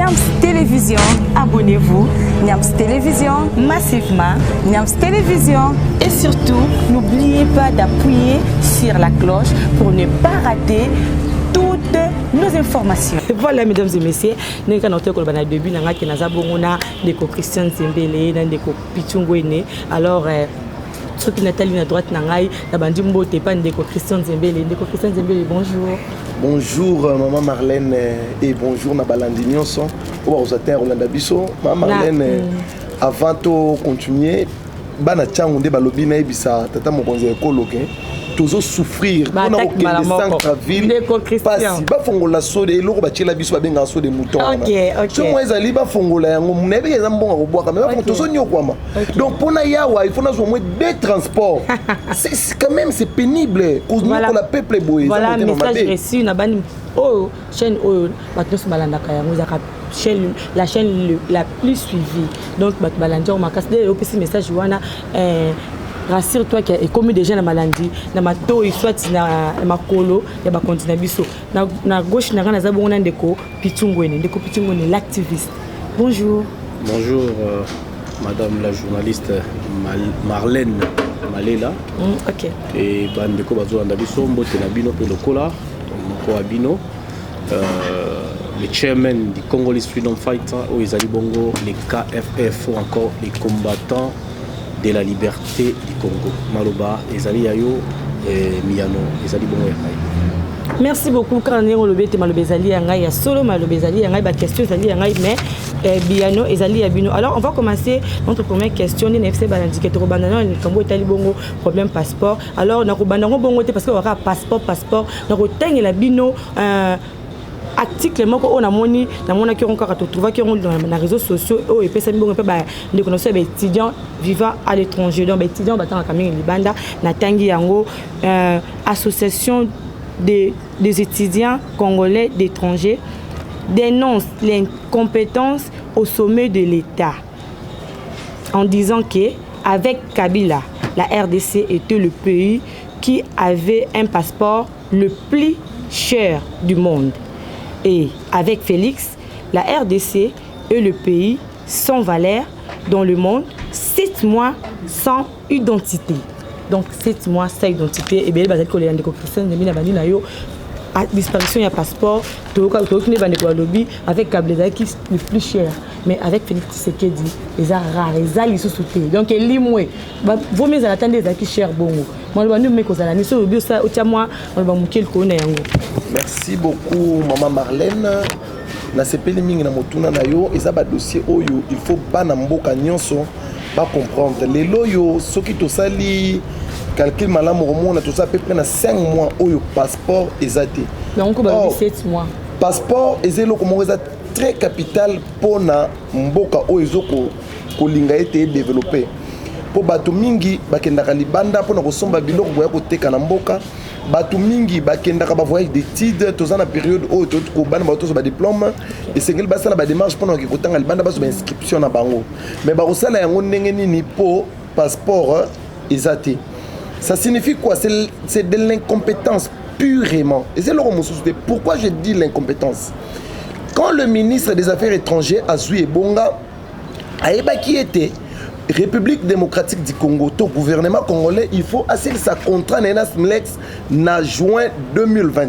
Niams Télévision, abonnez-vous. Niams Télévision, massivement. Niams Télévision. Et surtout, n'oubliez pas d'appuyer sur la cloche pour ne pas rater toutes nos informations. Voilà, mesdames et messieurs, nous avons noté que le début, nous avons des Christian Zembele, des Pichungwene. Alors, ceux qui Nathalie à droite, nous avons des Christian Zembele. Christian Zembele, bonjour. Bonjour maman Marlène et bonjour Nabalandi Nyonso. Aux atteint Rolanda Bisso. Maman Marlène, avant de continuer, bana changu de balobi na ebisa tata mokonzi ekoloke. Toujours souffrir on a aucun des centre-ville pas si ba fongola so de eloko ba tshela biso ba benga so de mouton. OK. So moi ezali ba fongola yango munebe eza mbonga ko boaka mais ba fonto so nyokwama. Donc pona yawa il faut na au moins deux transports. C'est quand même c'est pénible cause nous pour la peuple boy. Voilà message reçu na bani oh chaîne oh bato so balanda ka yango zaka chaîne la chaîne la plus suivie. Donc bato balanda o makasi de opesi message wana rassure-toi qu'il y a comme des gens dans Malandi, dans ma to soit na makolo, il y a continent biso. Na gauche na ngana zabonga ndeko Pichungwene, l'activiste. Bonjour. Bonjour madame la journaliste Marlène Malela. OK. Et bandeko bazolanda biso mbote na bino pe lokola moko abino. Le chairman du Congolese Freedom Fighter ou Ezali Bongo, les KFF ou encore les combattants de la liberté du Congo. Maloba, Ezali Ayo, Miano, Ezali Bongo. Merci beaucoup. Quand on a dit Maloba Ezali Yangai, solo Maloba Ezali Yangai, la question Ezali Yangai, mais Biano, Ezali Abino. Alors on va commencer notre première question. Ni NFC Balandicateur Banano, le Congo Ezali Bongo, problème passeport. Alors on a Banano Bongo parce qu'on aura passeport. On a la Bino. Article moko on a moni na mona ki encore to trouver qui on dans les réseaux sociaux et puis ça me pas de connaître les étudiants vivant à l'étranger donc les étudiants battant en Cameroun libanda na tangi yango association des étudiants congolais d'étrangers dénonce l'incompétence au sommet de l'État en disant que avec Kabila la RDC était le pays qui avait un passeport le plus cher du monde. Et avec Félix, la RDC est le pays sans valeur dans le monde, 7 mois sans identité. Donc 7 mois sans identité. Et bien, les collègues de Christian disparition du passeport, avec Kabila qui est le plus cher. Mais avec Félix Tshisekedi, les arts, les alliés sont soutenus. Donc, il vaut mieux attendre les acquis chers. Merci beaucoup maman Marlène. Na sepeli mingi na motuna na yo eza ba dossier oyo il faut pas na mboka nyonso pas comprendre les loyo soki to sali calcul malamu romona to sa peu près na 5 mois oyo passeport ezate. Donc on va 7 mois. Passeport ezelo comme eza très capital pona mboka oyo ezoko kolinga ete développer. Po bato mingi bakendaka libanda pona kosomba biloko boya koteka na mboka. Bato mingi bakendaka ba voyage d'études toza na période oyo to bana ba to ba diplôme et sengeli basala ba démarche pona ki kotanga libanda baso ba inscription na bango. Mais ba kosala yango ndenge nini po passeport ezate. Ça signifie quoi? C'est de l'incompétence purement. Et c'est le mosusu. Pourquoi je dis l'incompétence? Quand le ministre des Affaires étrangères Azui Bonga a qui était République démocratique du Congo, tout gouvernement congolais, il faut assurer sa contrat Nenas Mlex en juin 2020.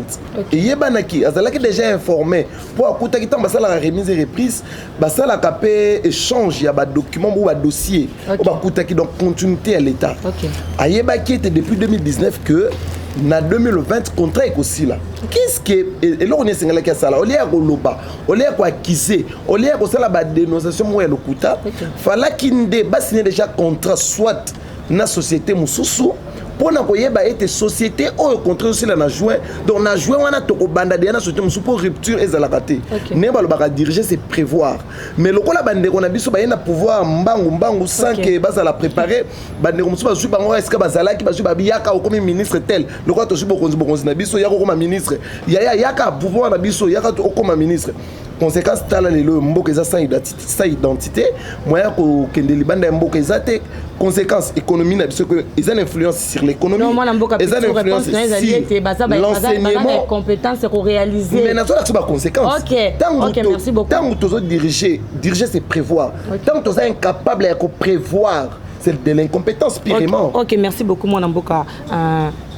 Et Yebanaki, Azalaki déjà informé pour écouter qui tombe la remise et reprise, ça la capé échange, il y a des documents ou des dossiers, ou écouter qui donc continuité à l'État. Ayebaki était depuis 2019 que na 2020 contrat est aussi là. Qu'est-ce que et là on est singala qui ça là, on est à Goloba, on est à acquiser, on est à ça la dénonciation moi le kuta. Fala kinde ba signer déjà contrat soit na société mususu pour na koyeba ete société au contrat aussi là na juin donc na juin on a to banda de na société mususu pour rupture et la raté. Ne ba le ba diriger c'est prévoir. Mais le ko la bande on a biso ba na pouvoir mbangu sans que ba ça la préparer bande mususu ba su bango est-ce que ba zala ki ba su ba yaka comme ministre tel le ko to su bokonzi na biso yako comme ministre yaka pouvoir na biso yaka to comme ministre conséquence tala lelo mboka eza sans identité moyen ko kende libanda mboka eza te conséquence économie na biso que ils ont influence sur l'économie non moi na mboka ils ont influence sur l'enseignement compétence ko réaliser mais na ça ba conséquence OK merci beaucoup tant que diriger c'est prévoir tant que tu es incapable de prévoir c'est de l'incompétence purement OK merci beaucoup moi na mboka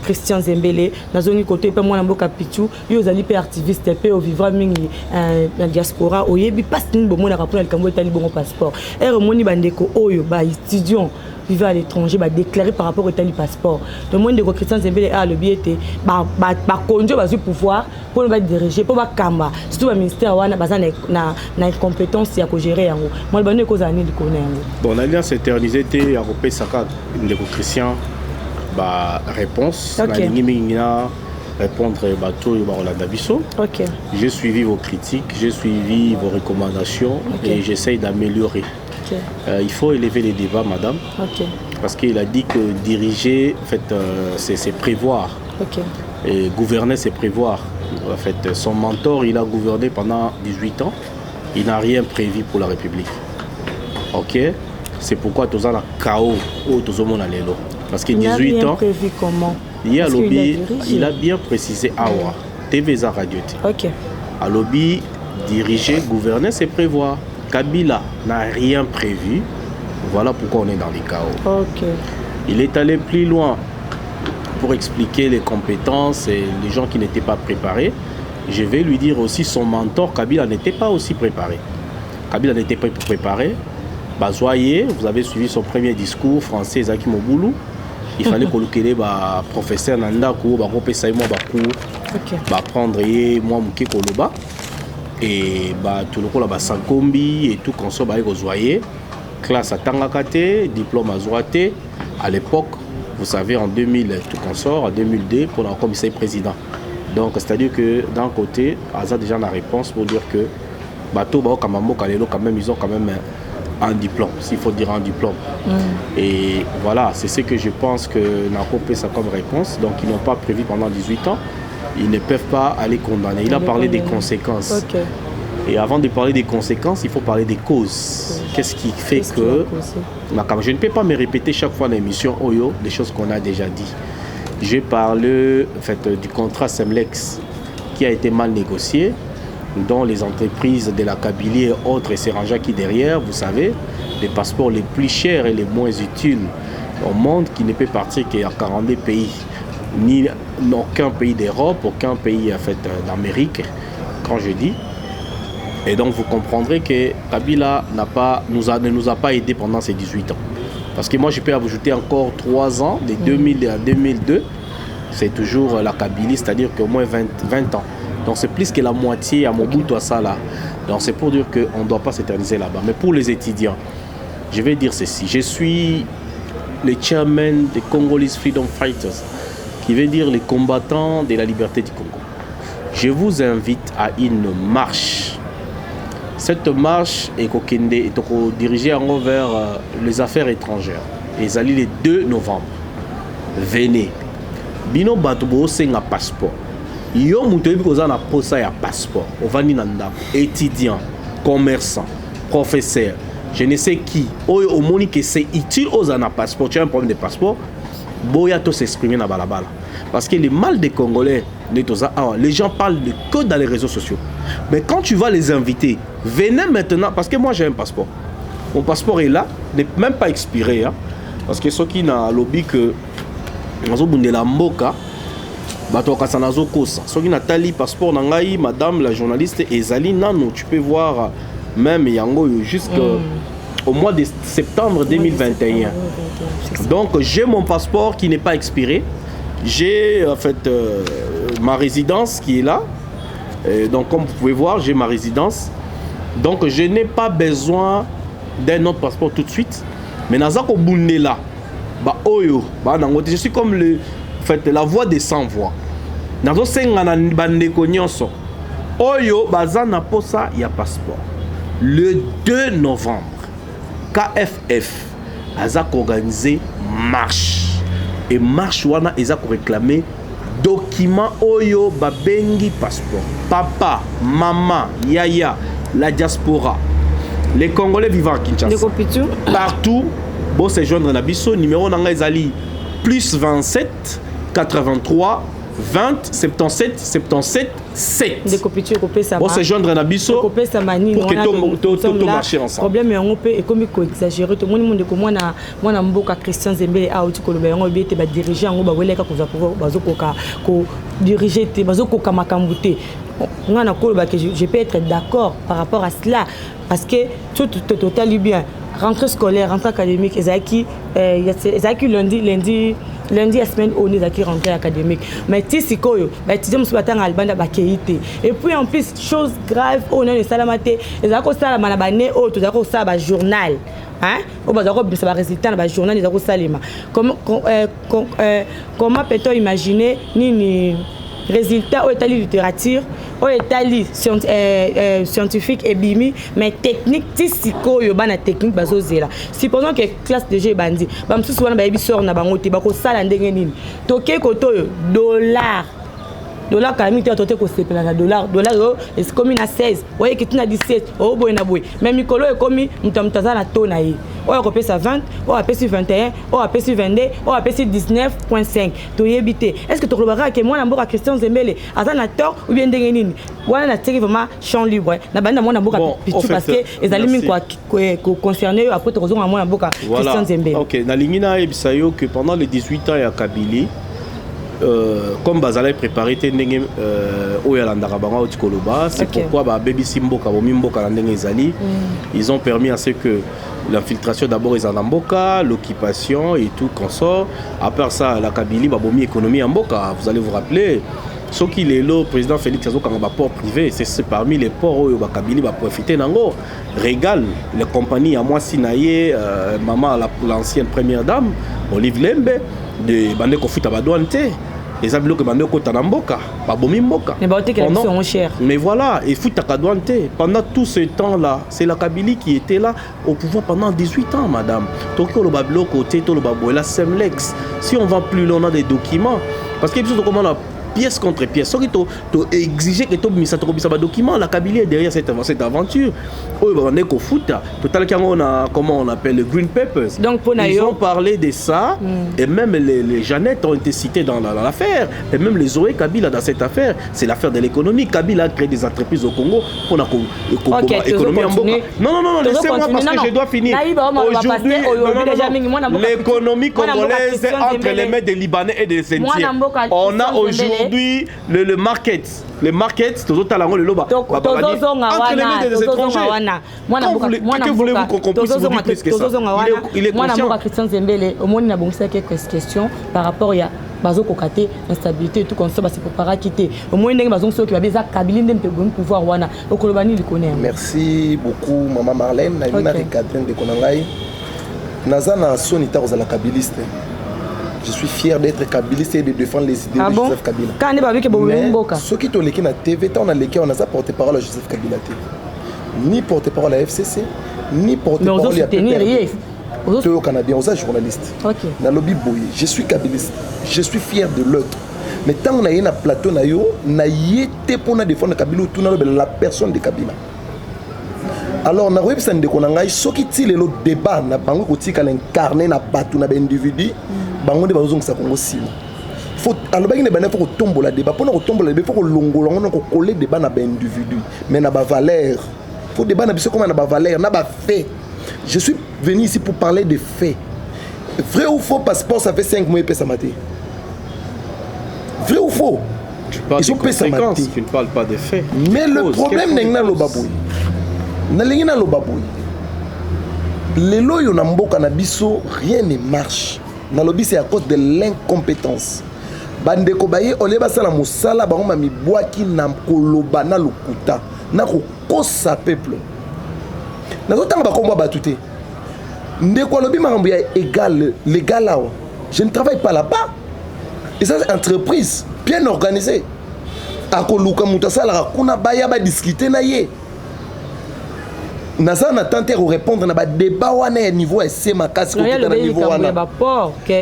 Christian Zembele nazoni côté pe moi na mboka Pichu yo zali pe activiste pe au vivre mingi na diaspora oyebi passe ni bomo na rapona likambo etali bongo passeport moni bandeko oyo ba étudiant vivant à l'étranger ba déclarer par rapport au tali passeport le monde de Christian Zembele a le biété ba konjo ba pouvoir pour ba diriger pour ba kamba surtout ba ministère wana baza na incompétence ya ko gérer yango moi le bandeko zani de connait yango bon l'alliance éternisée té ya kopé saka ndeko Christian ba réponse na lingi mingi na répondre bato yo ba Rolanda biso. OK. J'ai suivi vos critiques, j'ai suivi vos recommandations et j'essaye d'améliorer. OK. Il faut élever les débats madame. OK. Parce qu'il a dit que diriger en fait c'est prévoir. OK. Et gouverner c'est prévoir. En fait son mentor, il a gouverné pendant 18 ans. Il n'a rien prévu pour la République. OK. C'est pourquoi tous en a chaos ou tous au monde à l'élo. Parce que 18 ans. Prévu comment? Il a lobby, il a bien précisé Awa, TVza Radio. OK. À lobby, diriger, gouverner, c'est prévoir. Kabila n'a rien prévu. Voilà pourquoi on est dans les chaos. OK. Il est allé plus loin pour expliquer les compétences et les gens qui n'étaient pas préparés. Je vais lui dire aussi son mentor, Kabila n'était pas aussi préparé. Kabila n'était pas préparé. Bazoye, vous avez suivi son premier discours français, Zaki Moboulou. Il fallait coloquer les professeurs Nandakou, Barope Saïmo Bakou, prendre moi Mouké Koloba, et tout le monde Sankombi et tout consort Bazoye, classe à Tangakate, diplôme à Zouate. À l'époque, vous savez, en 2000, tout consort, en 2002, pour la commissaire président. Donc, c'est-à-dire que d'un côté, Aza déjà la réponse pour dire que Bato Bao Kamamo Kalelo, quand même, ils ont quand même un diplôme, s'il faut dire un diplôme. Et voilà, c'est ce que je pense que Nako fait ça comme réponse. Donc ils n'ont pas prévu pendant 18 ans, ils ne peuvent pas aller condamner. Il a parlé des conséquences. OK. Et avant de parler des conséquences, il faut parler des causes. Qu'est-ce qui fait que... Je ne peux pas me répéter chaque fois dans l'émission Oyo, des choses qu'on a déjà dit. Je parle en fait, du contrat Semlex qui a été mal négocié, dont les entreprises de la Kabylie et autres se rangent qui derrière, vous savez, les passeports les plus chers et les moins utiles au monde qui ne peut partir qu'à 42 pays, ni aucun pays d'Europe, aucun pays en fait, d'Amérique, quand je dis. Et donc vous comprendrez que Kabila ne nous a pas aidés pendant ces 18 ans. Parce que moi je peux ajouter encore 3 ans, de 2000 à 2002, c'est toujours la Kabylie, c'est-à-dire qu'au moins 20 ans. Donc c'est plus que la moitié à Mobutu à ça là. Donc c'est pour dire qu'on ne doit pas s'éterniser là-bas. Mais pour les étudiants, je vais dire ceci. Je suis le chairman des Congolese Freedom Fighters, qui veut dire les combattants de la liberté du Congo. Je vous invite à une marche. Cette marche est dirigée vers les affaires étrangères. Et ça le 2 novembre. Venez. Bino Batubo c'est un passeport. Yo mutoyebi koza na posa ya passeport ovandi na ndako étudiant commerçant professeur je ne sais qui oyo omoni que c'est utile aux na passeport tu as un problème de passeport boya to s'exprimer na balabala parce que le mal des Congolais les gens parlent que dans les réseaux sociaux mais quand tu vas les inviter venez maintenant parce que moi j'ai un passeport mon passeport est là n'est même pas expiré hein, parce que ceux qui n'a lobby que nazo bundela mboka bato kasanazo kosa soki natali passeport na ngai madame la journaliste ezali nano tu peux voir même yango jusqu'au mois de septembre 2021 donc j'ai mon passeport qui n'est pas expiré j'ai en fait ma résidence qui est là et donc comme vous pouvez voir j'ai ma résidence donc je n'ai pas besoin d'un autre passeport tout de suite mais nazako bundela ba oyo ba nango je suis comme le fait la voix des sans voix nazo senga na bandeko nyonso oyo baza na posa ya passeport le 2 novembre KFF a organisé marche et marche wana eza ko réclamer document oyo babengi passeport papa, maman, yaya, la diaspora, les Congolais vivant à Kinshasa, partout, bon se joindre na biso, numéro nanga ezali plus 27 83 20 77 77 7. Bon se joindre na biso pour que tout marcher ensemble. Problème est on peut et comme il exagérer tout le monde ko mwana mboka Christian Zembele a outi ko loba yango bete ba diriger yango ba weleka ko za ko diriger te bazo ko makambu te. Ngana ko loba que je peux être d'accord par rapport à cela parce que tout total bien. Rentrée scolaire, rentrée académique, Ezaki lundi la semaine on est qui rentrée académique. Mais tu sais quoi, étudiant musu batanga albanda bakeite. Et puis en plus chose grave, on a le salamate, ezako salama na bane o to zako sa ba journal. Hein? Au bas de ça résultat dans le journal ezako salima. Comment peut-on imaginer ni résultat au état littérature au état scientifique et bimi mais technique tisiko yo bana technique bazozela supposons que classe de jeu bandi ba msusu wana ba ebisor na bango te bako sala ndenge nini toke koto yo dollar quand même tu as toté ko sepela na dollar est comme na 16 voyez que tu na 17 oh boy na boy même mikolo est comme mtamtaza na tona yi oyo ko pesa 20 oyo apesi 21 oyo apesi 22 oyo apesi 19.5 to yebité est-ce que to robaka ke mwana mboka Christian Zembele azana tort ou bien ndenge nini wana na tiki vraiment champ libre na banda mwana mboka pitu parce que ezali min ko concerné après to kozonga mwana mboka Christian Zembele. OK na lingina ebisayo que pendant les 18 ans ya Kabili comme Bazala est préparé c'est pourquoi Baby Simboka ils ont permis à ce que l'infiltration d'abord est en Mboka, l'occupation et tout consort. À part ça, la Kabylie Babomi économie en Mboka, vous allez vous rappeler. Ce qui est le président Félix Azo quand port privé, c'est parmi les ports où la Kabylie va profiter d'ango. Régale les compagnies à moi Sinaye, maman l'ancienne première dame, Olive Lembe, de Bande Kofuta Badouante. Les amis que Bande Kota Namboka, Babomi Mboka. Mais voilà, et Futa Kadouante. Pendant tout ce temps-là, c'est la Kabylie qui était là au pouvoir pendant 18 ans, madame. Tokyo le Bablo côté, Tolo Babo, la Semlex. Si on va plus loin, on a des documents. Parce qu'il y a comment la pièce contre pièce. Ce qui t'a exigé que tu aies un document, la Kabylie est derrière cette aventure. Comment on appelle le Green Papers. Donc, ils ont parlé de ça et même les Jeannettes ont été citées dans l'affaire. Et même les Zoé Kabila dans cette affaire. C'est l'affaire de l'économie. Kabila a créé des entreprises au Congo pour l'économie en Boka. Non, laissez-moi parce que je dois finir. Aujourd'hui, l'économie congolaise est entre les mains des Libanais et des Indiens. On a aujourd'hui le market, les markets, tout le monde le loba. Entre les mains des étrangers. Que voulez-vous qu'on puisse vous dire plus que ça? Il est conscient. Christian Zembele, au moins, il a bonné quelques questions par rapport à bazo kokate instabilité tout comme ça c'est pour pas quitter au moins ndenge bazo so ki ba beza Kabylie ndempe bon pouvoir wana okolobani likone. Merci beaucoup maman Marlène na ina recadrer de konangai nazana sonita aux la kabiliste. Je suis fier d'être kabyliste et de défendre les idées de Joseph Kabila. Mais ceux qui ont l'équipe na TV, on a l'équipe, on a ça porte-parole à Joseph Kabila. Ni porte-parole à FCC, ni porte-parole à PPRD. Tu es au Canadien, on est journaliste. Na lobby boy, je suis kabyliste, je suis fier de l'autre. Mais tant on a eu un plateau na yo, na yété pour défendre Kabila ou tout la personne de Kabila. Alors na web sen de konangai, ceux qui tirent le débat na bango ko tika l'incarner na batu na individu. Bango de bazong sa Congo sima. Faut alors ba ngene bana faut tombola débat pour na tombola débat faut longola on ko coller débat na ba individu mais na ba valeur. Faut débat na biso comme na ba valeur na ba fait. Je suis venu ici pour parler de faits. Vrai ou faux passeport ça fait 5 mois et ça maté. Vrai ou faux? Tu parles des conséquences, tu ne parles pas des faits. Mais le problème n'est pas le baboui. Na lingina lo baboui. Les loyo na mboka na biso rien ne marche. Dans le c'est à cause de l'incompétence. Bandeko baye oleba sala musala bango mami boaki na koloba na lokuta na kokosa peuple. Na zotanga ba komba batute. Ndeko lobi makambo ya légal là. Je ne travaille pas là-bas. Et ça c'est entreprise bien organisée. Akoluka mutasala kuna baya ba discuter na ye. naza na tenter de répondre na ba débat wana ya niveau ese makasi ko na niveau wana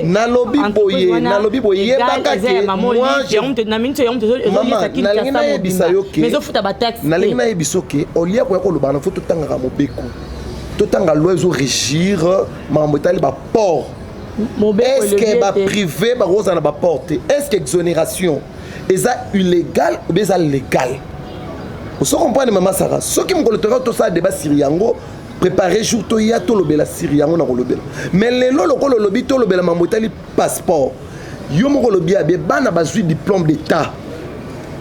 nalobi boye baka ke nalingi na yebiso ke olia ko koloba na foto tanga mobeko to tanga loi zo régir mambo etali ba port est-ce que ba privé ba rosa na ba porte est-ce que exonération eza illégal ou bien légal. Vous comprenez, maman Sarah. Ce qui me dit tout ça, débat siriango, préparer jour to ya to lobela siriango na lobela. Mais les le lobby to lobela mamotali passeport. Yo mo lobby abe bana bazui diplôme d'état.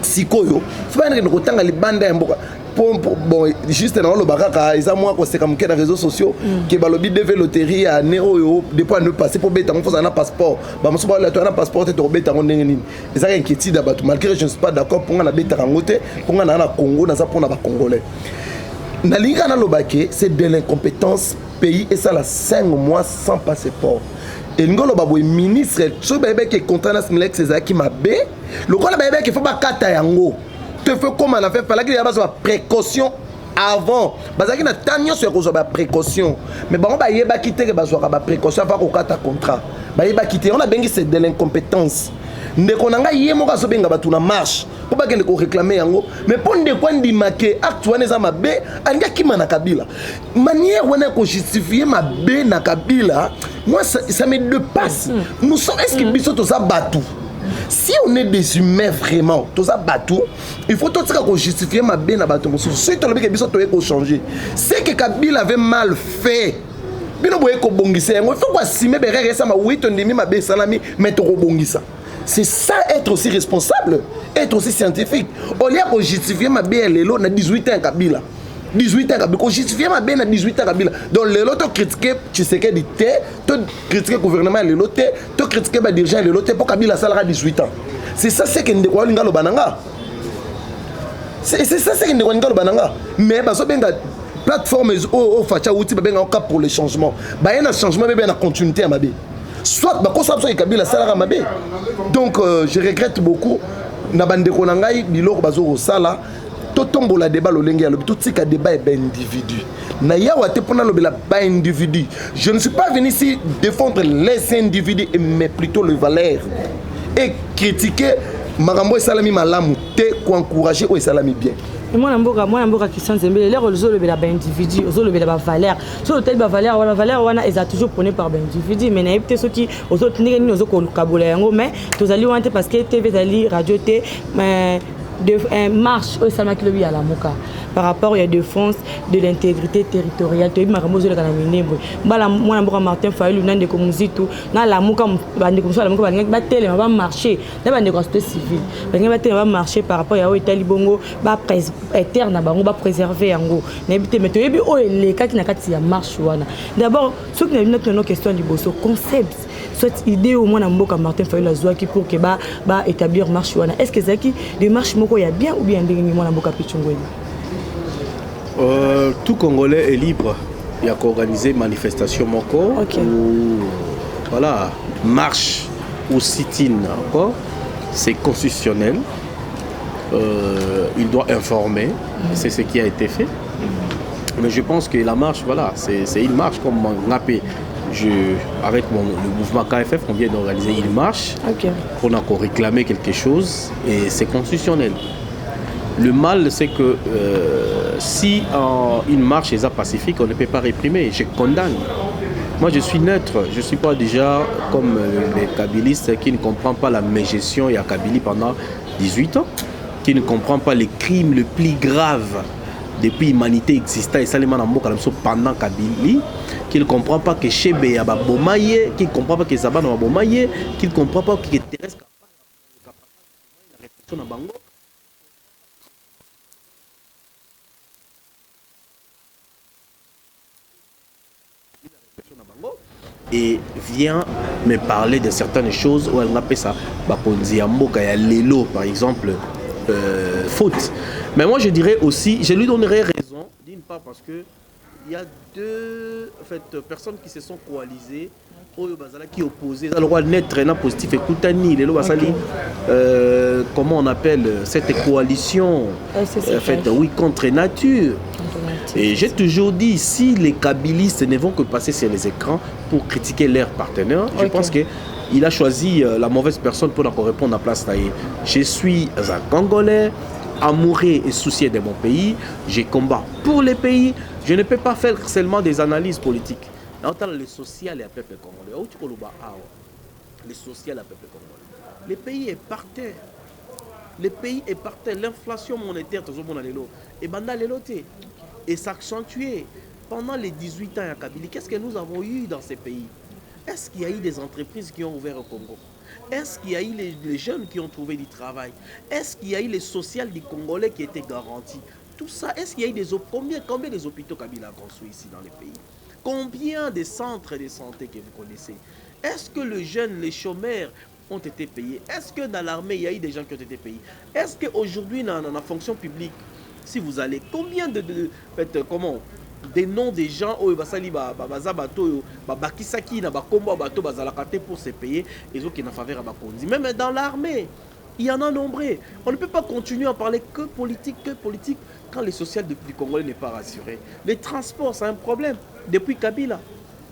Sikoyo. Faut pas que nous tanga li banda ya mboka. Bon, juste dans le baraka, ils ont moi qu'on sait comme que les réseaux sociaux qui va lobby de loterie à néo des points ne passer pour bêta on faut un passeport. Bah moi sur la un passeport et bêta on n'est ils ont inquiétude d'abord malgré je ne suis pas d'accord pour la bêta rangote pour on a Congo dans ça pour on a congolais. Na linga na lobake c'est de l'incompétence pays et ça la 5 mois sans passeport. Et ngolo babo ministre so bébé qui contrat na smilex ezaki mabe le ko la bébé qui faut ba kata yango. Tu fais comme on a fait, fallait qu'il y ait des précautions avant. Parce qu'il y a des précautions. Mais bon, il y a des précautions avant qu'on ait un contrat. On a bien c'est de l'incompétence. Nous avons une marche. Pour pas qu'on réclame. Mais pour nous dire que acte est ma bé, il y a Kabila. Manière où on justifie ma bé na Kabila, moi ça me dépasse. Nous sommes est-ce que nous sommes ça batou? Si on est des humains vraiment, tout ça bateau, il faut tout ça qu'on justifie ma bien à bateau. Si tu as que biso to changer, c'est que Kabila avait mal fait. Bino boye ko bongisa, il faut quoi si me berere ça ma oui ton demi ma bé salami mais to bongisa. C'est ça être aussi responsable, être aussi scientifique. Au lieu de justifier ma bien lelo na 18 ans Kabila. 18 ans Kabila, on justifie ma bien à 18 ans Kabila. Donc les lots critiquer, tu sais que dit tu critiquer gouvernement les lots, tu critiquer ba dirigeant les lots pour Kabila ça aura 18 ans. C'est ça c'est que ndeko linga lo bananga. C'est ça c'est que ndeko linga lo bananga. Mais ba so benga plateforme au facha outil ba benga cap pour le changement. Ba y a un changement mais bien la continuité à ma bé. Soit ba ko sabso Kabila ça aura ma bé. Donc je regrette beaucoup na bandeko nangai biloko bazo sala. Tout la débat tout ce qui débat est individu. Individu. Je ne suis pas venu ici défendre les individus mais plutôt les valeurs et critiquer Marambo et Salami Malamu pour encourager ou Salami bien. Moi n'amboka Christian Zembele les rôles le bela individu aux le bela valeur sur le tel valeur wana ils a toujours prôné par individu mais na peut-être ceux qui aux autres ni aux autres kabola yango mais tous allez wanter parce que TV ali radio T mais de marche au Samakilobi à la Mouka par rapport à la défense de l'intégrité territoriale. Tu as vu ma ramouse de Kanamine. Moi, Martin Fayou, l'un des communistes, dans la Mouka, la Mouka va marcher. Dans la société civile, va marcher par rapport à l'Italie Bongo, va préserver en gros. Mais tu as vu les cas qui n'ont pas marche. D'abord, ceux qui n'ont pas question du bosso concept. Cette idée au moins Mboka Martin Fayou la Zouaki pour que établir marche. Est-ce que c'est qui des marches Moko y a bien ou bien des moi Mboka Pichongoy? Tout Congolais est libre. Il y a qu'organiser manifestation Moko ou voilà marche ou sit-in encore. C'est constitutionnel. Il doit informer. C'est ce qui a été fait. Mais je pense que la marche, voilà, c'est une marche comme Ngapé. Avec le mouvement KFF, on vient d'organiser une marche pour encore réclamer quelque chose et c'est constitutionnel. Le mal, c'est que si une marche est pacifique, on ne peut pas réprimer. Je condamne. Moi, je suis neutre. Je ne suis pas déjà comme les kabylistes qui ne comprennent pas la mégestion et à Kabylie pendant 18 ans, qui ne comprennent pas les crimes les plus graves depuis l'humanité existant et Salima Namboka pendant Kabylie, qui ne comprend pas que Chebe y a Bomaye, qui ne comprend pas que Zabana a Bomaye, qui ne comprend pas que Thérèse la réflexion à Bango. Et vient me parler de certaines choses où elle appelle ça Bakonzi Amboka et Lelo par exemple faute. Mais moi je dirais aussi, je lui donnerais raison d'une part parce que il y a deux personnes qui se sont coalisées qui opposent le roi net traînant positif et Koutani les Basali comment on appelle cette coalition oui contre nature. Et j'ai toujours dit, si les kabylistes ne vont que passer sur les écrans pour critiquer leurs partenaires, je pense qu'il a choisi la mauvaise personne pour répondre à la place. Je suis un Congolais, amoureux et soucié de mon pays. Je combat pour les pays. Je ne peux pas faire seulement des analyses politiques. Le social et le peuple congolais. Le social et le peuple congolais. Le pays est par terre. Le pays est par terre. L'inflation monétaire, et s'accentuer pendant les 18 ans à Kabylie. Qu'est-ce que nous avons eu dans ces pays? Est-ce qu'il y a eu des entreprises qui ont ouvert au Congo? Est-ce qu'il y a eu les jeunes qui ont trouvé du travail? Est-ce qu'il y a eu les sociales du Congolais qui étaient garanties? Tout ça, est-ce qu'il y a eu combien des hôpitaux Kabila a construits ici dans les pays? Combien de centres de santé que vous connaissez? Est-ce que les jeunes, les chômeurs ont été payés? Est-ce que dans l'armée, il y a eu des gens qui ont été payés? Est-ce qu'aujourd'hui, dans la fonction publique, si vous allez, combien des noms des gens pour se payer et autres qui n'ont faveur à Bakondi. Même dans l'armée, il y en a nombreux. On ne peut pas continuer à parler que politique quand le social du Congolais n'est pas rassuré. Les transports, c'est un problème. Depuis Kabila,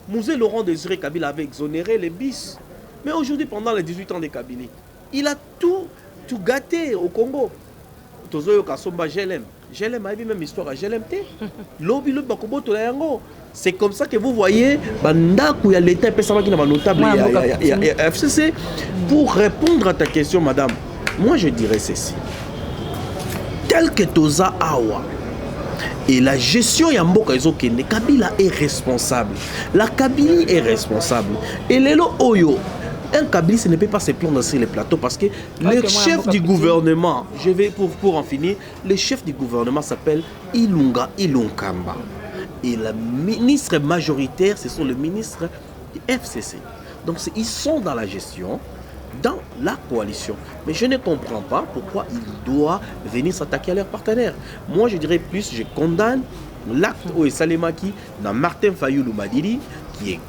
Mouzé Laurent Désiré Kabila avait exonéré les bis. Mais aujourd'hui, pendant les 18 ans de Kabylie, il a tout gâté au Congo. Tozoyo Kasomba, je l'aime, a vu même histoire à GLMT. C'est comme ça que vous voyez, il y a l'État qui n'a notable FCC. Pour répondre à ta question, madame, moi je dirais ceci. Tel que Toza Awa et la gestion Yamboka Ezokene, Kabila est responsable. La Kabylie est responsable. Et Lelo Oyo, un Kabylie ne peut pas se plaindre sur les plateaux parce que le chef du gouvernement, je vais pour en finir, le chef du gouvernement s'appelle Ilunga Ilunkamba. Et le ministre majoritaire, ce sont les ministres du FCC. Donc ils sont dans la gestion, dans la coalition. Mais je ne comprends pas pourquoi ils doivent venir s'attaquer à leurs partenaires. Moi je dirais plus, je condamne l'acte au Salemaki dans Martin Fayulu Madidi, qui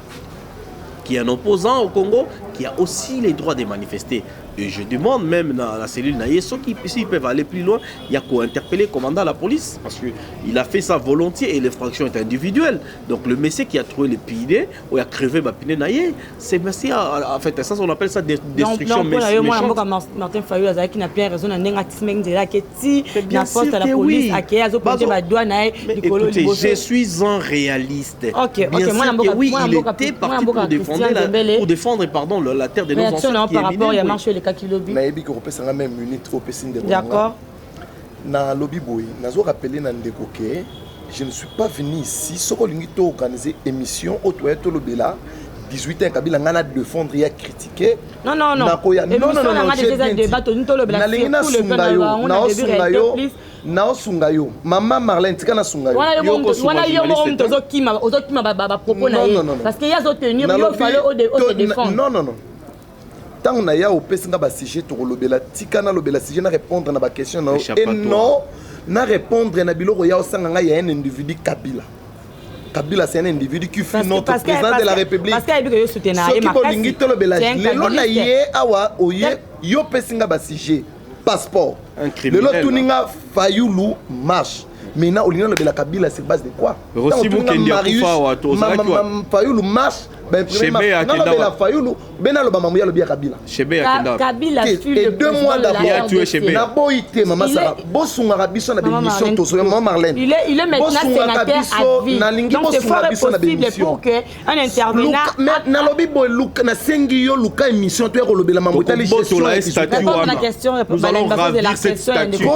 est un opposant au Congo, qui a aussi les droits de manifester. Et je demande même dans la cellule Naïe, ceux qui s'ils peuvent aller plus loin, il y a qu'à interpeller le commandant de la police, parce qu'il a fait ça volontiers et l'infraction est individuelle. Donc le monsieur qui a trouvé les PID, ou a crevé ma pine Naïe, c'est monsieur, en fait, ça on appelle ça destruction méchante. Martin Fayulu qui n'a pas raison, écoutez, je suis un réaliste. Bien sûr que oui, il était parti pour défendre la terre de nos ancêtres. Par rapport à marché nayebi ko pesa même minute trop pesinde. D'accord. Na lobby boy, nazo rappeler na ndeko ke je ne suis pas venu ici soko lingi to organiser émission autour to lobela 18 ans Kabila ngana défendre et critiquer. Non. Non, Sungayo, Maman Marlène, tu connais Sungayo. Parce qu'il y a d'autres tenues, il fallait défendre. Non. Tant on a eu au PSNA sujet pour lobela, tika na lobela sujet na répondre na ba question na et non na répondre na biloko ya osanga ya un individu Kabila. Kabila c'est un individu qui fut notre président de la République. Parce qu'il y a soutenu qui bolingi to lobela. Lelo na ye awa oye yo PSNA ba sujet passeport. Lelo tuninga Fayulu marche. Maintenant on a la Kabila sur base de quoi? Fayulu marche. Kabila fut le 2 mois d'abord. Il est maintenant sénateur à vie. Donc c'est fort possible pour qu'un intervenant... Nous allons ravir cette statue.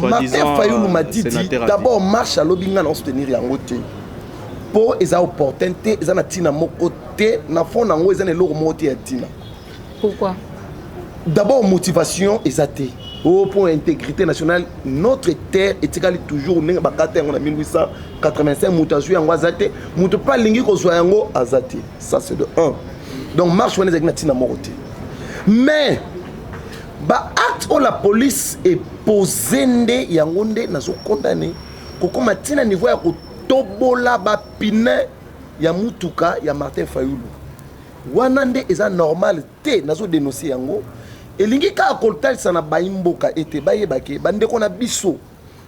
Martin Fayulu m'a dit d'abord marche à l'Obinga non soutenir Yangote. Pour les opportunités, ils ont tina mokoté, na fond nango ils ont le remonter tina. Pourquoi? D'abord motivation exactée. Au point intégrité nationale, notre terre est égale toujours nenga bakate en 1885 mutazu yango azate, mutu pas lingi ko so yango azate. Ça c'est de 1. Donc marche wana ezaki na tina mokoté. Mais ba acte où la police est posée nde yangonde nazo condamné koko matina niveau ya tobola ba pine ya mutuka ya Martin Fayulu wana nde eza normal te nazo dénoncer yango elingi ka koltal sana baimboka ete bayebake bande ko na biso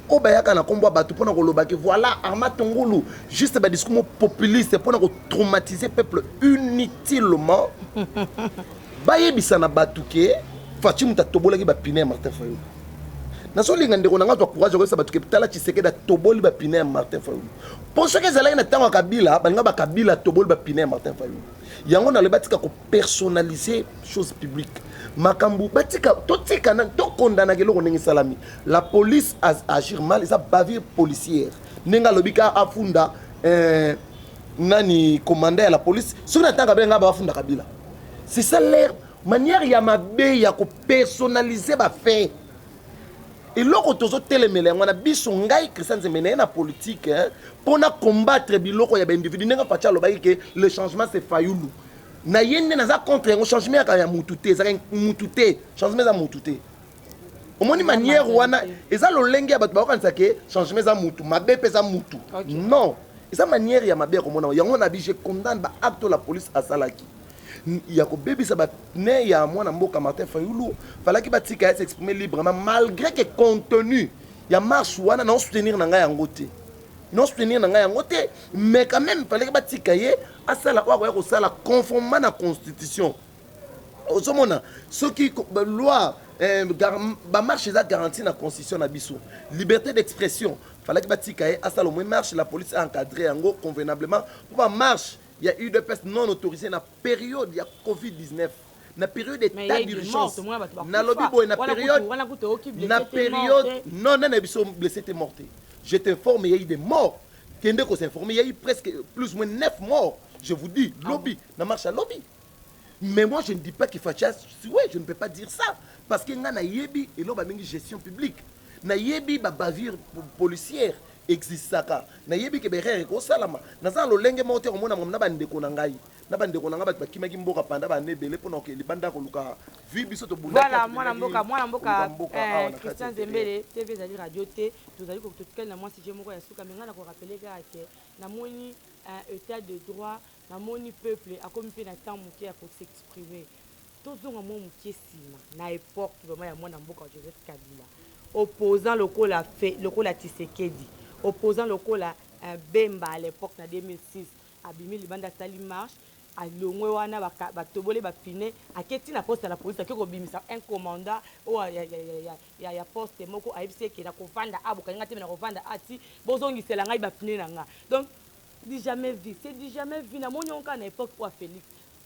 o bayaka na kombo bato pona kolobaki voilà Arma Tongolo juste ba discours populiste pona ko traumatiser peuple inutilement bayebisa na bato ke faci muta tobolaki ba pine Martin Fayulu nasolinga ndeko nanga to courage ko sa bato ke tala Tshisekedi toboli ba pine Martin Fayulu pour ce que zalaki na tango Kabila balinga ba Kabila toboli ba pine Martin Fayulu yango na le batika ko personnaliser chose publique makambu batika totika na to condamna ke loko ndenge salami la police agir mal ça bavure policière nenga lobika afunda nani commandant à la police sur na tanga benga ba afunda Kabila c'est ça l'air manière ya mabe ya ko personnaliser ba fait et loko tozo telemele ngwana biso ngai Christian Zemene na politique pour na combattre biloko ya ba individu nenga pacha lobaki ke le changement c'est Fayulu na yende naza contre un changement ya mutute za mutute changement za mutute omoni manière wana eza lolenge ya bato ba kanisa ke changement za mutu mabe pesa mutu non eza manière ya mabe ko mona yango na bi je condamne ba acte la police asalaki ya ko bebisa ba ne ya mwana mboka Martin Fayulu falaki batika s'exprimer librement malgré que contenu ya marche wana na soutenir na nga yango te non soutenir na nga yango te mais quand même falaki batika ye asala wa ko sala conformément à la constitution osomona ce qui loi ba marche za garantie na constitution na biso liberté d'expression falaki batika ye asala au moins marche la police a encadré yango convenablement pour ba marche il y a eu des personnes non autorisées dans la période il y a Covid-19 na période d'état d'urgence na lobby boy na période non non biso blessé était morté je t'informe il y a eu des morts kende ko s'informer il y a eu presque plus ou moins 9 morts je vous dis lobby na marche à lobby mais moi je ne dis pas qu'il faut ouais je ne peux pas dire ça parce que nga na yebi et loba mingi gestion publique na yebi ba bavure policière existaka na yebi ke berere ko salama na za lolenge mote ko mona na bandeko na ngai na bandeko na nga ba kimaki mboka panda ba nebele pona ke libanda ko luka vi biso to bunda voilà mwana mboka Christian Zembele TV zali radio te tozali ko totikana moi si je moko ya suka menga na ko rappeler ka ke na moni un état de droit na moni peuple a comme pe na temps moki ya ko s'exprimer tozonga mo moki sima na époque vraiment ya mwana mboka Joseph Kabila opposant lokola Tshisekedi opposant lokola Bemba à l'époque en 2006 abimi libanda sali marche a longwe wana batobole ba pine aketi na poste à la police akiko bimisa un commandant o ya poste moko aibise ke na kovanda abu kanga te na kovanda ati bozongisela ngai ba pine na nga donc dit jamais vu c'est dit jamais vu na monionka na époque wa Félix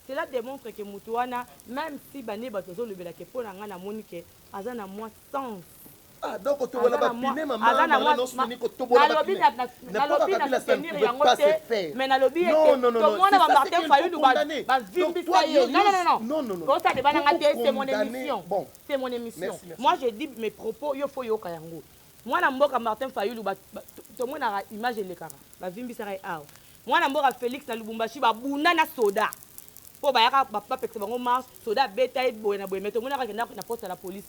cela démontre que mutuana même si bané batozo lebela ke pona nga na monike azana moi sens. Ah donc tu vois la pine maman non souvenir que to bola la pine na lobby na soutenir yango te mais na lobby to mona ba Martin Fayulu ba vimbisa ye non ko ça débat na ngate c'est mon émission moi je dis mes propos yo fo yo kayango moi na mboka Martin Fayulu ba to mona image le kara ba vimbisa ra aw moi na mboka Félix na Lubumbashi ba bunda na soda po ba yaka ba pepese bango marche soda beta e boye na boye mais to mona ka na poste à la police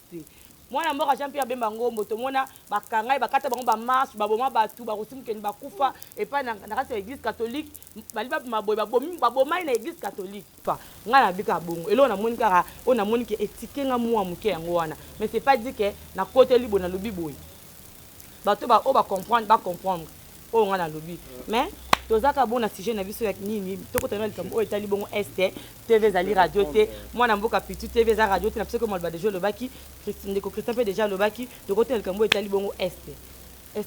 moi na mboka Jean-Pierre Bemba Ngombo to mona bakanga bakata bango ba marche ba boma batu ba kosimkeni bakufa et pas na kati église catholique bali ba maboye ba bomai na église catholique pa nga na bika bongo elo na moni kaka on na moni ke etike nga mwa muke yango wana mais c'est pas dit que na côté libo na lobi boy bato ba o ba comprendre o nga na lobi mais tozaka bona sujet na biso yak nini tokotana likambo oyo etali bongo este TV zali radio te mwana mboka pitu TV za radio te na pseko malba déjà lobaki Christian pe déjà lobaki tokotana likambo etali bongo est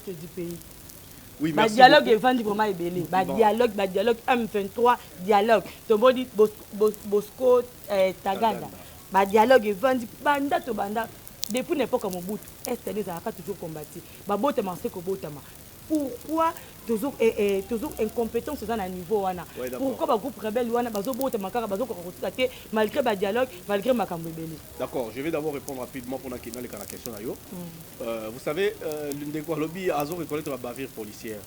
du pays. Oui, merci. Dialogue est vendu vraiment ebele. Dialogue M23 dialogue. Tobodi Bosco Taganda. Dialogue est vendu banda to banda depuis n'importe comment bout est les a toujours combattu. Bote marché ko botama. Pourquoi toujours incompétence dans un niveau wana pourquoi le groupe rebelle wana bazobota makaka bazokokota malgré ba dialogue malgré makambo ebele. D'accord, je vais d'abord répondre rapidement pour la question na yo. Vous savez l'indeko lobby azo reconnaître la bavure policière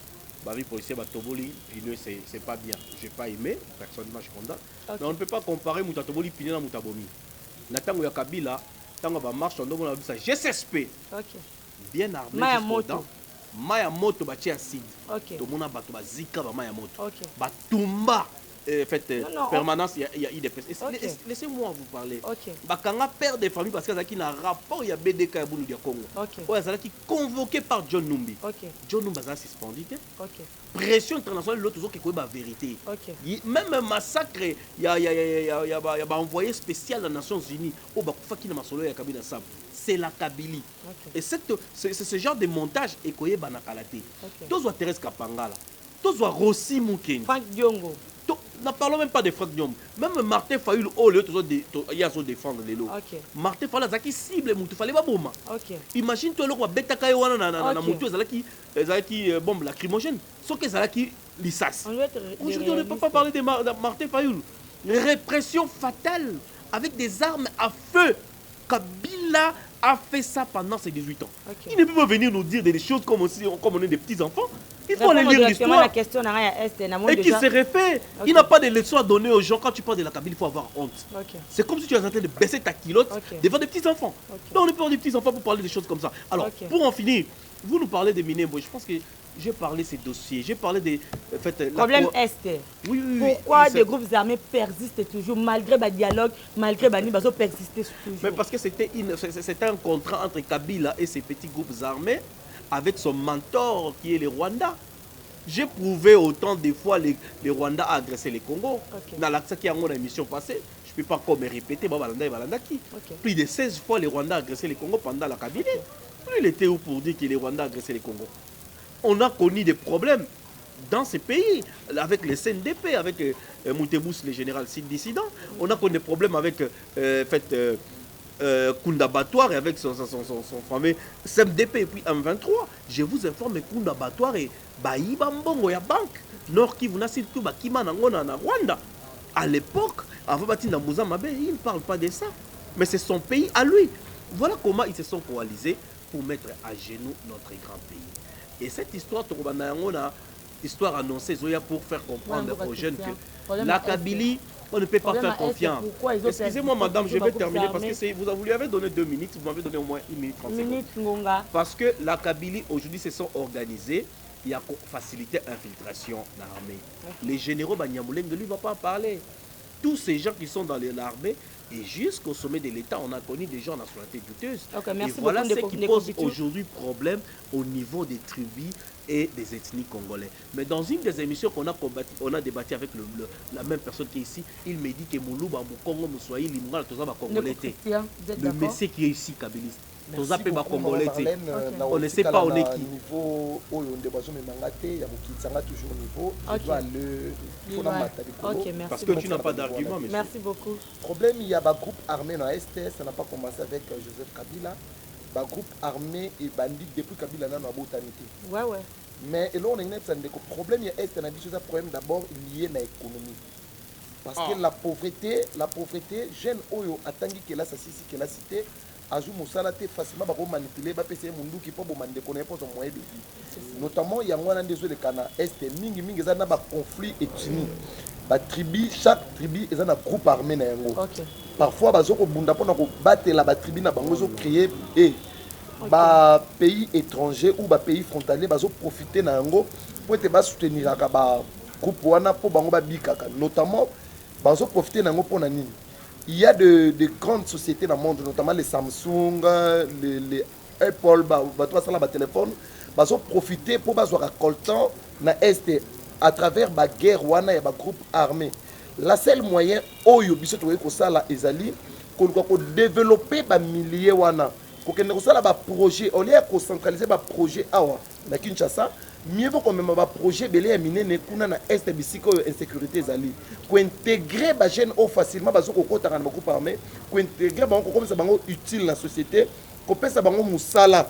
batoboli pine c'est pas bien. J'ai pas aimé personnellement je condamne. Mais on ne peut pas comparer mutatoboli pine na mutabomi. Na tango ya Kabila tango ba marche ndongo na bisa GSSP. OK. Bien armé Maya moto bachi acide. To mona bato bazika ba maya moto. Batumba permanence, il y a IDPS. Laissez-moi vous parler. Bakanga, père des familles, parce qu'il y a un rapport, il y a BDK et Boulou Congo. Il qui convoqué par John Numbi. John Numbi a suspendu. Pression internationale, l'autre qui est la vérité. Même un massacre, il y a envoyé spécial aux Nations Unies. C'est la Kabylie. Et c'est ce genre de montage et qu'on est banakalate. Tous ont Thérèse Kapangala. Tous ont Rossi Moukeni. Franck Diongo. Ne parlons même pas de Franck Diongo. Même Martin Fayul, il y a son défendre les lots. Martin Fayul, il cible Moutou Fallait pas bomba. Imagine toi, le bêta Kayawana na Moutou, qui bombe lacrymogène. Sauf que ça qui l'issas. Aujourd'hui, on ne peut pas parler de Martin Fayul. Répression fatale avec des armes à feu. Kabila a fait ça pendant ses 18 ans. Il ne peut pas venir nous dire des choses comme on est des petits-enfants. Il faut aller lire l'histoire. Et qui se réfère. Il n'a pas de leçons à donner aux gens. Quand tu parles de la Kabylie, il faut avoir honte. C'est comme si tu es en train de baisser ta culotte devant des petits-enfants. Donc on est pas des petits-enfants pour parler des choses comme ça. Alors, pour en finir, vous nous parlez de Minembo. Je pense que j'ai parlé de ces dossiers. J'ai parlé des... Problème Est. Pourquoi des groupes armés persistent toujours, malgré le dialogue, malgré le dialogue, persistent toujours? Mais parce que c'était un contrat entre Kabila et ces petits groupes armés avec son mentor qui est le Rwanda. J'ai prouvé autant de fois les Rwandais a agressé les Congo. Dans l'accès qui a en émission passée, je ne peux pas encore me répéter. Plus de 16 fois les Rwandais a agressé les Congo pendant la Kabylie. Il était où pour dire que les Rwandais a agressé les Congo? On a connu des problèmes dans ces pays, avec les CNDP, avec Moutebous, le général dissident. On a connu des problèmes avec Kunda Batoire et avec son fameux CMDP et puis M23. Je vous informe que Kunda Batoire est Baïba Mbongo ya banque. Nord Kivu na Sud Kivu Bakima na Rwanda. À l'époque, avant Batinda Mouzamabe, il ne parle pas de ça. Mais c'est son pays à lui. Voilà comment ils se sont coalisés pour mettre à genoux notre grand pays. Et cette histoire, histoire annoncée pour faire comprendre aux jeunes que la Kabylie, on ne peut pas faire confiance. Excusez-moi, madame, je vais terminer parce que vous lui avez donné 2 minutes, vous m'avez donné au moins 1 minute 30 secondes. Parce que la Kabylie, aujourd'hui, se sont organisés. Il y a facilité l'infiltration dans l'armée. Les généraux, Banyamoulen ne lui va pas parler. Tous ces gens qui sont dans l'armée, et jusqu'au sommet de l'État, on a connu des gens en nationalité douteuse. Et voilà ce qui pose aujourd'hui problème au niveau des tribus et des ethnies congolais. Mais dans une des émissions qu'on a combattu, on a débattu avec la même personne qui est ici, il me dit que Moulouba, Moukongo, Moussoaï, Limouga, Congolais. Le monsieur qui est ici, Kabiliste. On ne sait pas on est qui. Parce que tu n'as pas d'argument. Merci beaucoup. Problème, il y a un groupe armé dans l'Est, ça n'a pas commencé avec Joseph Kabila. Un groupe armé et bandit depuis Kabila n'a pas botanité. Mais là, on a un problème, il y a un problème d'abord lié à l'économie. Parce que la pauvreté, jeune Oyo, attendant qu'elle a sa cité, Azou Moussala te facilement manipuler, notamment il y a un des de Cana Est, mingi conflit ethnique. Chaque tribu est un groupe armé. Parfois, la tribu n'a pas créé ba pays étranger ou ba pays frontalier profiter pour te soutenir groupe wana pour bango bikaka, notamment profiter pour nani. Il y a de grandes sociétés dans le monde, notamment les Samsung, les Apple, les téléphones, ils ont profité pour récolter dans l'Est à travers la guerre et les groupes armés. Le seul moyen, c'est de développer des milliers de projets. Au lieu de centraliser des projets à Kinshasa, mieux vaut quand même un projet belé miné ne kuna na est bisiko insécurité zali ko intégrer ba jeunes facilement ba zoko kota na groupe armé ko intégrer ba ko comme ça bango utile na société ko pesa bango musala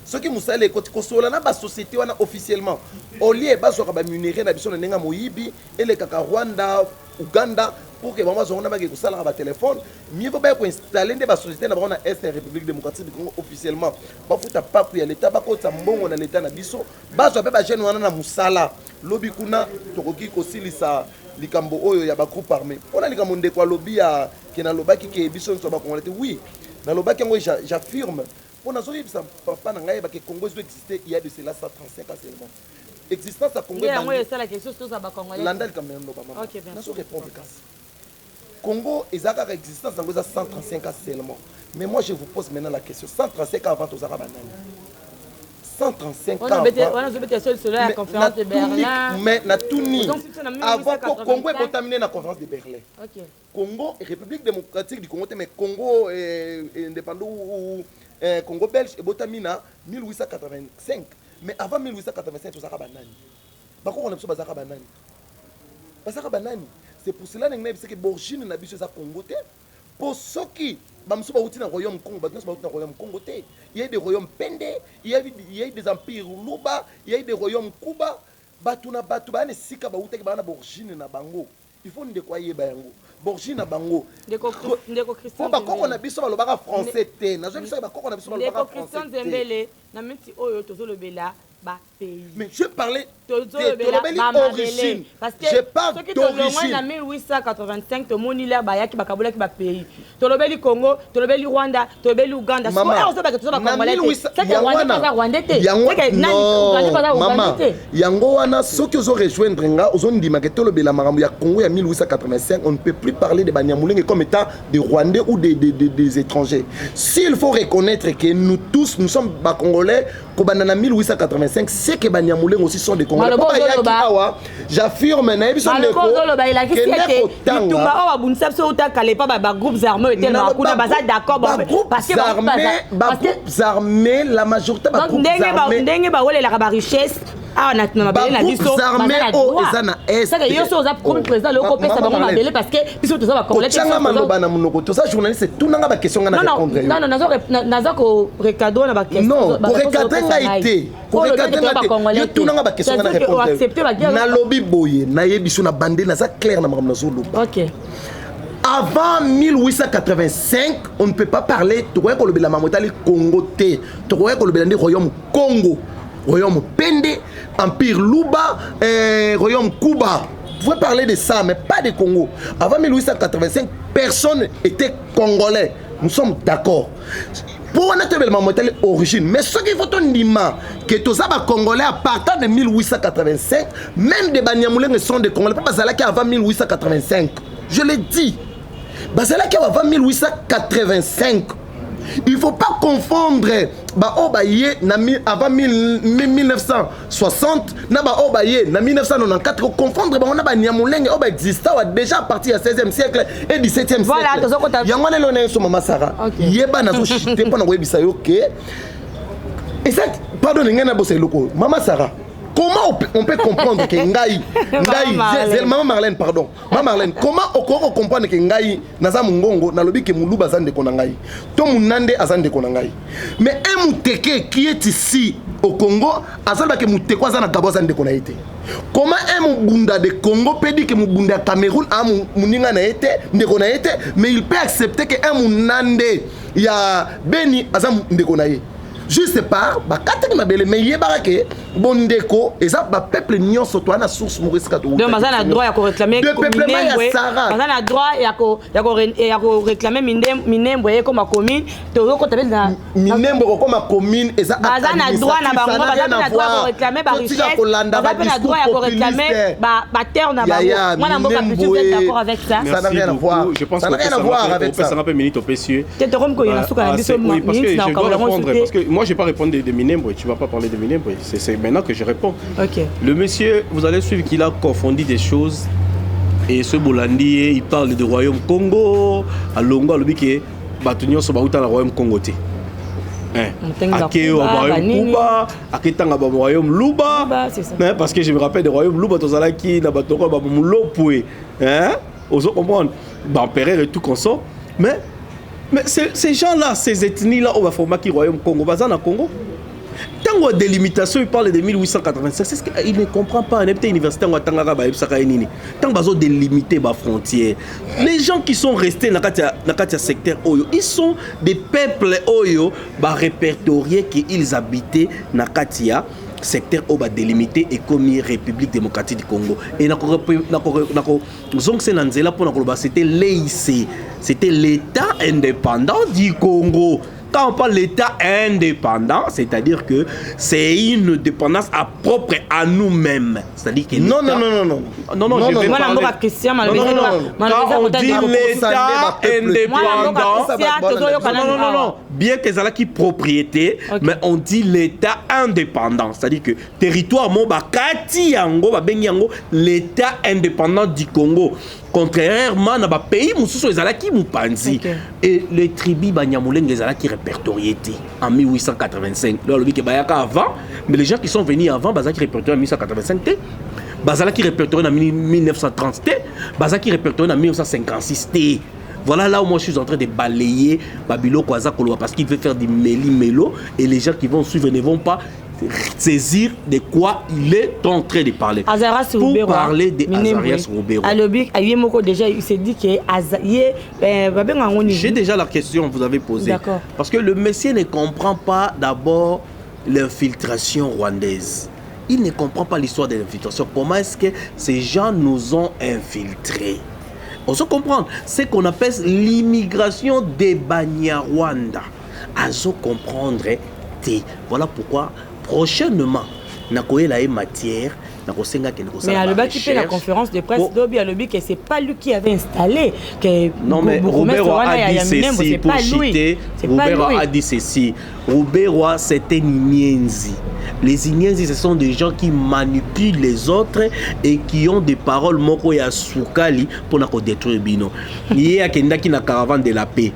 ce qui musala ko sola na ba société wana officiellement au lieu ba zo ba minérer na biso na nenga moyibi et le kaka Rwanda Uganda pour que maman zona ba ke ko sala ba téléphone mieux vaut ba ko installer des ba société na ba na est République démocratique du Congo officiellement ba futa pas pour l'état ba ko tambongo na l'état na biso ba zo ba jeune wana na musala lobi kuna tokoki ko silisa likambo oyo ya ba groupe armé ona likambo ndeko lobi ya kena lobaki ke biso nso ba congolais oui na lobaki ngo j'affirme pour na zo yebisa papa na ngai ba ke Congo existait il y a de cela 135 ans seulement existence à Congo c'est la question sur ça congolais Landal quand même maman OK bien sûr répondre Congo ezaka existence dans 135 ans seulement mais moi je vous pose maintenant la question 135 ans avant aux arabes 135 ans avant la conférence de Berlin mais na tuni avant que Congo est contaminé la conférence de Berlin OK Congo République démocratique du Congo mais Congo indépendant ou Congo belge et botamina 1885 mais avant 1885 aux arabes nani bako on a besoin bazaka banani c'est pour cela que l'origine n'a pas Congo. Pour ceux qui sont dans le royaume Congo, il y a des royaumes Pende, il y a des empires Luba, il y a des royaumes Kuba. Il faut nous croire bango. Borgine na bango. Ndeko Christian. On a besoin de parler français. On a besoin de parler français. Ndeko Christian Zembele, na meti oyo tozolo bela. Mais je parlais d'origine. Parce que je parle d'origine. En 1885, tout le monde là bayaki bakabola ki ba pays. Tolobeli Congo, tolobeli Rwanda, tolobeli Uganda. Maman, yango wana soki ozo rejoindre nga ozo ndima ke tolobela makambo ya Congo ya 1885, on ne peut plus parler de Banyamulenge comme étant des Rwandais ou des étrangers. S'il faut reconnaître que nous tous nous sommes Congolais, en 1885 c'est que Banyamulenge aussi sont des Congolais. J'affirme armés, la majorité ah na mabele na biso bazana est ça que yo so za comme président le ko pesa bango mabele parce que biso to za ba congolais ça maloba na monoko to ça journaliste tout nanga ba question ngana répondre nazo ko recadrer na ba question non ko recadrer ngaité ko recadrer ngaité yo tout nanga ba question ngana répondre na lobby boye na yebiso na bande na ça clair na makambo na zo loba OK. Avant 1885, on ne peut pas parler de la mamotali Congo, de royaume Congo, royaume Pende, empire Luba, royaume Kuba. Vous pouvez parler de ça, mais pas de Congo. Avant 1885, personne n'était congolais. Nous sommes d'accord. Pour notre mamotali origine, mais ce qu'il faut dire, que tous les Congolais à partir de 1885, même des Banyamulenge sont des Congolais, pas parce qu'ils avant 1885. Je l'ai dit. Basala qui avant 1885. Il ne faut pas confondre avant 1960 avant 1994 confondre on a Nyamulenge existait déjà à partir du 16e siècle et 17e siècle. Voilà, yangwana lona so mama Sarah. Yeba na so chité pour na webisa yo que et ça pardon ngena bosse loko mama Sarah. Comment on peut comprendre que Ngaï, Maman Marlène, pardon, Maman Marlène, comment on peut comprendre que Ngaï, Naza Mungongo, Nalobi que Moulouba Zande Konangaï, Tom Nande Azande Konangaï. Mais un Mouteke qui est ici au Congo, Azalba que Mouteko Zana Gabo Zande Konaïte. Comment un Moubunda de Congo peut dire que Moubunda Cameroun a Mouninga Naïte, Ndekonaïte, mais il peut accepter que un Mounande, il y a Beni Azam Ndekonaïte. Juste par mais il y a Bondeko et ça peuple nion surtout à la source Maurice Katou. Donc mazana droit à réclamer mazana droit à réclamer Minembo comme ma commune to ko tabel na Minembo comme ma commune et ça mazana droit na bango mazana droit à réclamer ba richesse mazana droit à réclamer ba terre na bango moi na mboka petit vous êtes d'accord avec ça? Ça n'a rien à voir. Je pense que ça n'a rien à voir avec ça. Ça n'a pas minute au PCE. Tu te rends compte qu'il y a souka na biso minute na parce que moi je vais pas répondre de Minembo, tu vas pas parler de Minembo, c'est maintenant que je réponds. OK. Le monsieur, vous allez suivre qu'il a confondu des choses et ce Bolandi, il parle du royaume Congo, à Longo, le bique Batunyo so bauta le royaume Congo té. Akeo royaume Kuba, aketanga ba royaume Luba. Parce que je me rappelle des royaumes Luba tozalaki na batoko ba mulopwe, hein? Oso comprendre, ba empereur et tout consort, mais ces gens-là, ces ethnies-là, on va former qui royaume Congo, bazan à Congo. Tant que délimitation, il parle de 1885, c'est ce qu'il ne comprend pas. Il est université en Tangara, tant que délimiter les frontières. Les gens qui sont restés dans le secteur Oyo, ils sont des peuples Oyo, répertoriés qu'ils habitaient dans le secteur oba délimité et comme République démocratique du Congo et c'était l'EIC, c'était l'État indépendant du Congo. quand on parle l'État indépendant, c'est-à-dire que c'est une dépendance à propre à nous-mêmes. C'est-à-dire que non, je vais parler. Quand on dit l'État indépendant, non, bien que ça qui propriété, mais on dit l'État indépendant. C'est-à-dire que territoire Kati Yango, l'État indépendant du Congo. Contrairement à pays mususu ezalaki mupanzi et les tribus Banyamulenge ezalaki répertoriés en 1885. Là le bayaka avant, mais les gens qui sont venus avant bazaki répertoriés en 1885 bazaki répertoriés en 1930 bazaki répertoriés en 1956 Voilà là où moi je suis en train de balayer Babilo Kwaza Koloa parce qu'il veut faire du méli-mélo et les gens qui vont suivre ne vont pas saisir de quoi il est en train de parler. Pour parler de Azarias Roubero. Déjà, il s'est dit que j'ai déjà la question que vous avez posée. Parce que le monsieur ne comprend pas d'abord l'infiltration rwandaise. Il ne comprend pas l'histoire de l'infiltration. Comment est-ce que ces gens nous ont infiltrés? On se comprend. C'est qu'on appelle l'immigration des Banyarwanda. À se comprendre. Voilà pourquoi prochainement, nakoye la matière, mais à l'obaki fait la conférence de presse, Dobi a l'obaki que c'est pas lui qui avait installé. Que non mais Roubero a dit ceci pour citer. Roubero a dit ceci. Roubero c'était Inyenzi. Les Inyenzi ce sont des gens qui manipulent les autres et qui ont des paroles moko ya soukali pour na ko détruire bino. Yé akenda ki na caravane de la paix.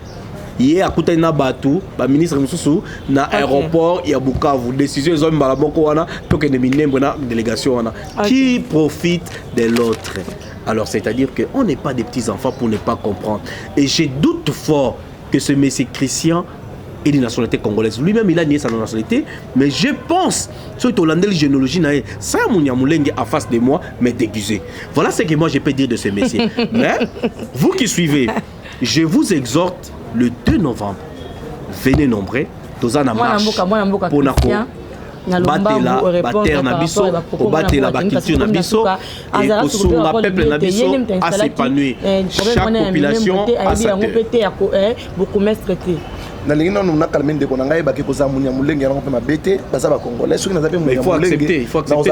Hier à côté na Batu, ba ministre Moussou na aéroport ya Bukavu décision ils ont mbala moko wana pour que ne minembo na délégation wana qui profite de l'autre. Alors c'est-à-dire que on n'est pas des petits enfants pour ne pas comprendre. Et j'ai doute fort que ce monsieur Christian est de nationalité congolaise. Lui-même il a nié sa nationalité, mais je pense sur Hollandais généalogie na ça Munyamulenge en face de moi mais déguisé. Voilà ce que moi je peux dire de ce monsieur. Mais vous qui suivez, je vous exhorte le 2 novembre, venez nombreux, tous en marche pour batela bater na biso batela culture na biso et kosunga peuple na biso à s'épanouir. Chaque population a sa terre. Il faut accepter, il faut accepter.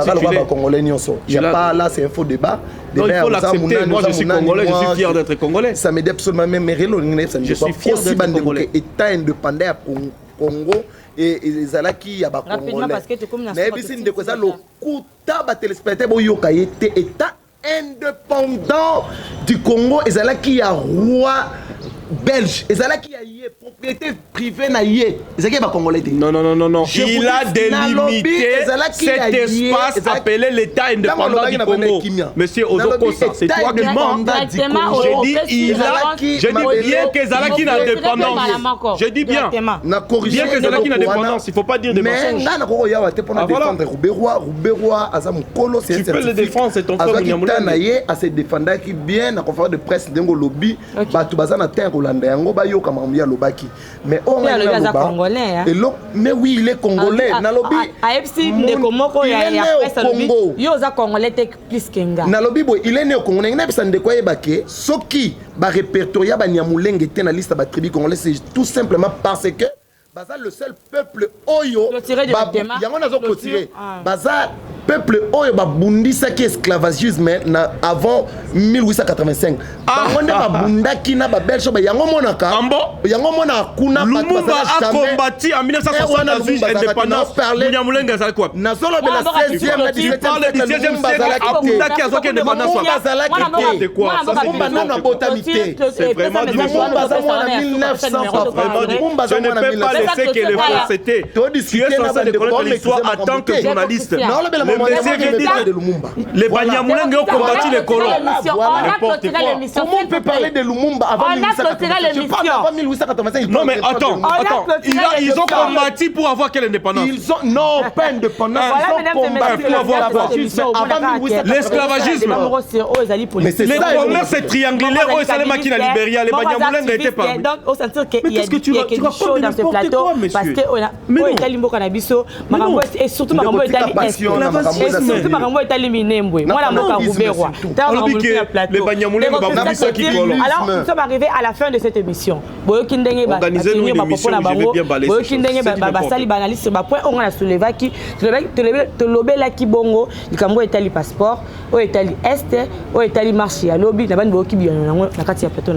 Il n'y a pas là, c'est un faux débat. Non, il faut l'accepter. Moi, je suis congolais, je suis fier d'être congolais. Ça m'aide absolument même. Je suis fier d'être congolais. État indépendant Congo et les alaki ya ba congolais. Mais ici de quoi ça le kuta ba téléspectateur boyoka était état indépendant du Congo et alaki ya roi belge et alaki ya propriété privée na yé ezaki ba congolais. Non. Il a délimité cet espace appelé l'état indépendant du Congo. Monsieur Ozokosa, c'est toi qui mens. Je dis bien que Zalaki n'a dépendance. Je dis bien. Bien que Zalaki n'a dépendance, il ne faut pas dire de mensonges. Tu peux le défendre, c'est ton frère Munyamulenge. À se défendre qui bien na conférence de presse dengo lobby batu bazana terre Hollandais yango bayo kama mbia lobaki. Mais on est congolais. Mais oui, il est congolais. Nalobi. AFC Ndekomoko ya presse lobby. Yo za congolais plus kenga. Nalobi bo il est né au Congo. Ngena bisa ndeko yebake soki ba répertoria ba Nyamulenge était na liste ba tribu congolais c'est tout simplement parce que baza le seul peuple oyo yango nazo clôturer baza peuple oyo babundisa ki esclavagisme na avant 1885 bango nde babundaki na babelge ba yango monaka yango mona kuna Lumumba a combattu en 1968 indépendance Munyamulenge azali quoi nazolobela 16e na 17e siècle abundaki azoki indépendance de quoi ça c'est non na botanité c'est vraiment du Lumumba za mwana 1900 je ne peux pas laisser que les faussetés tu es censé connaître l'histoire en tant que journaliste. Les Banyamulenge ont combattu les colons. Comment on peut parler de Lumumba avant 1885? Non mais attends. Ils ont combattu pour avoir quelle indépendance? Non, pas indépendance. Ils ont combattu pour avoir avant 1885. L'esclavagisme. Les commerces c'est triangulaire. Oh, c'est les maquines à Libéria. Les Banyamulenge n'étaient pas. Donc, on sentit qu'il y a quelque chose dans ce plateau parce que on a Italie Mboka Nabiso, et surtout Marambo Italie. surtout makambo etali minembwe mwana mboka Ruberwa alors nous sommes arrivés à la fin de cette émission boyoki ndenge batenir bapopo na bango boyoki ndenge basali banaliste bapoint onga na soulevaki tolobelaki bongo likambo etali passeport oyo etali este oyo etali marché ya lobi na bani boyoki biyano nango na kati ya plateau.